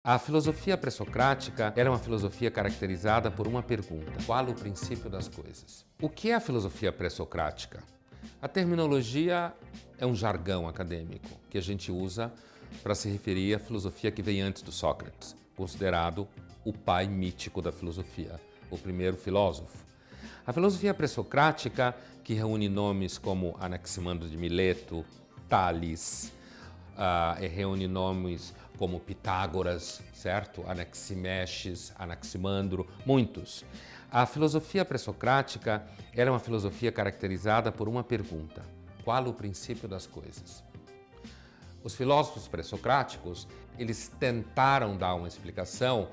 A filosofia pré-socrática era uma filosofia caracterizada por uma pergunta: qual o princípio das coisas? O que é a filosofia pré-socrática? A terminologia é um jargão acadêmico que a gente usa para se referir à filosofia que vem antes do Sócrates, considerado o pai mítico da filosofia, o primeiro filósofo. A filosofia pré-socrática, que reúne nomes como Anaximandro de Mileto, Tales, reúne nomes como Pitágoras, certo? Anaximenes, Anaximandro, muitos. A filosofia pré-socrática era uma filosofia caracterizada por uma pergunta: qual o princípio das coisas? Os filósofos pré-socráticos, eles tentaram dar uma explicação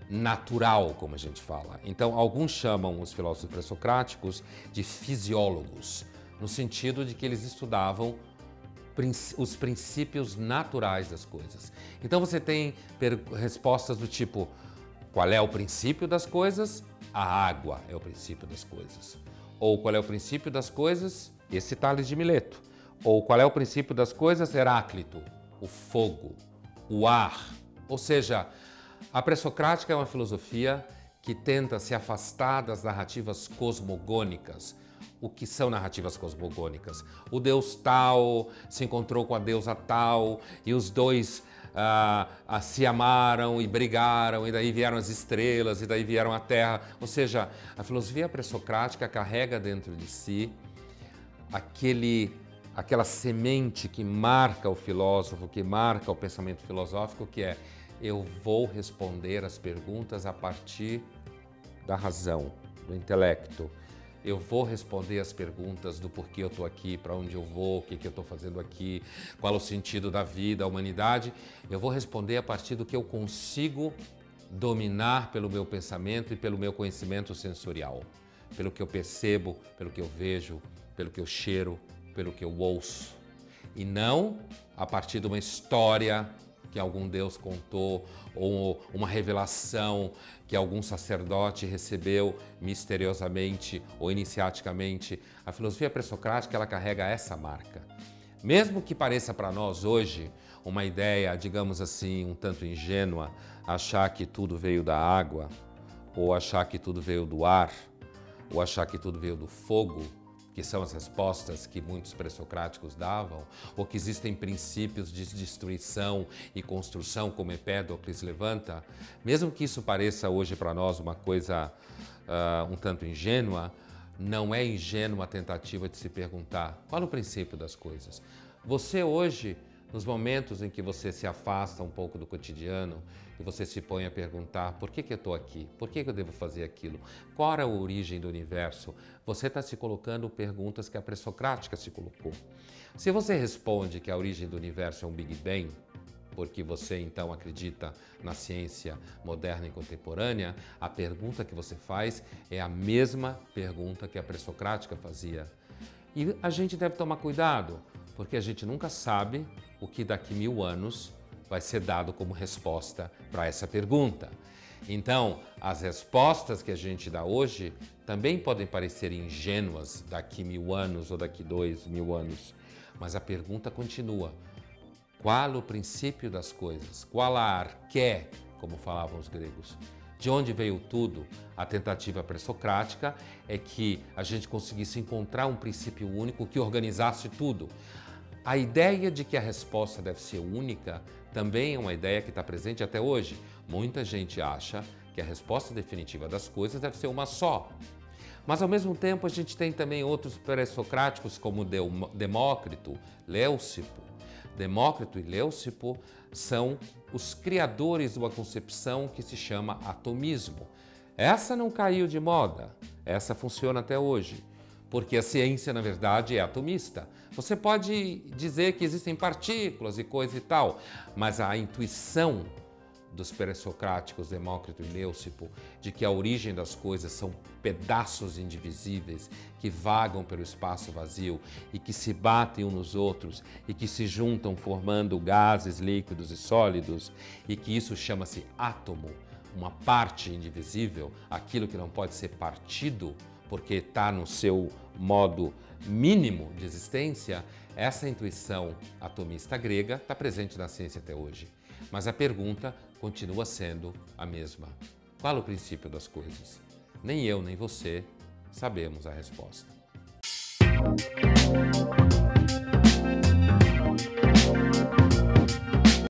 natural, como a gente fala. Então, alguns chamam os filósofos pré-socráticos de fisiólogos, no sentido de que eles estudavam os princípios naturais das coisas. Então você tem respostas do tipo: qual é o princípio das coisas? A água é o princípio das coisas. Ou qual é o princípio das coisas? Esse Tales de Mileto. Ou qual é o princípio das coisas? Heráclito. O fogo, o ar. Ou seja, a pré-socrática é uma filosofia que tenta se afastar das narrativas cosmogônicas. O que são narrativas cosmogônicas? O deus tal se encontrou com a deusa tal e os dois se amaram e brigaram, e daí vieram as estrelas, e daí vieram a terra. Ou seja, a filosofia pré-socrática carrega dentro de si aquela semente que marca o filósofo, que marca o pensamento filosófico, que é: eu vou responder as perguntas a partir da razão, do intelecto. Eu vou responder as perguntas do porquê eu estou aqui, para onde eu vou, o que eu estou fazendo aqui, qual é o sentido da vida, a humanidade. Eu vou responder a partir do que eu consigo dominar pelo meu pensamento e pelo meu conhecimento sensorial. Pelo que eu percebo, pelo que eu vejo, pelo que eu cheiro, pelo que eu ouço. E não a partir de uma história que algum Deus contou, ou uma revelação que algum sacerdote recebeu misteriosamente ou iniciaticamente. A filosofia pré-socrática, ela carrega essa marca. Mesmo que pareça para nós hoje uma ideia, digamos assim, um tanto ingênua, achar que tudo veio da água, ou achar que tudo veio do ar, ou achar que tudo veio do fogo, que são as respostas que muitos pré-socráticos davam, ou que existem princípios de destruição e construção, como Empédocles levanta, mesmo que isso pareça hoje para nós uma coisa um tanto ingênua, não é ingênua a tentativa de se perguntar qual é o princípio das coisas. Você hoje, nos momentos em que você se afasta um pouco do cotidiano e você se põe a perguntar: por que eu estou aqui? Por que eu devo fazer aquilo? Qual era a origem do universo? Você está se colocando perguntas que a pré-socrática se colocou. Se você responde que a origem do universo é um Big Bang, porque você então acredita na ciência moderna e contemporânea, a pergunta que você faz é a mesma pergunta que a pré-socrática fazia. E a gente deve tomar cuidado, porque a gente nunca sabe o que daqui 1000 anos vai ser dado como resposta para essa pergunta. Então, as respostas que a gente dá hoje também podem parecer ingênuas daqui 1000 anos ou daqui 2000 anos, mas a pergunta continua: qual o princípio das coisas? Qual a arqué, como falavam os gregos? De onde veio tudo? A tentativa pré-socrática é que a gente conseguisse encontrar um princípio único que organizasse tudo. A ideia de que a resposta deve ser única também é uma ideia que está presente até hoje. Muita gente acha que a resposta definitiva das coisas deve ser uma só. Mas, ao mesmo tempo, a gente tem também outros pré-socráticos, como Demócrito, Leucipo. Demócrito e Leucipo são os criadores de uma concepção que se chama atomismo. Essa não caiu de moda, essa funciona até hoje, porque a ciência, na verdade, é atomista. Você pode dizer que existem partículas e coisa e tal, mas a intuição dos pré-socráticos Demócrito e Leucipo de que a origem das coisas são pedaços indivisíveis que vagam pelo espaço vazio e que se batem uns nos outros e que se juntam formando gases, líquidos e sólidos, e que isso chama-se átomo, uma parte indivisível, aquilo que não pode ser partido porque está no seu modo mínimo de existência. Essa intuição atomista grega está presente na ciência até hoje. Mas a pergunta continua sendo a mesma. Qual o princípio das coisas? Nem eu, nem você sabemos a resposta.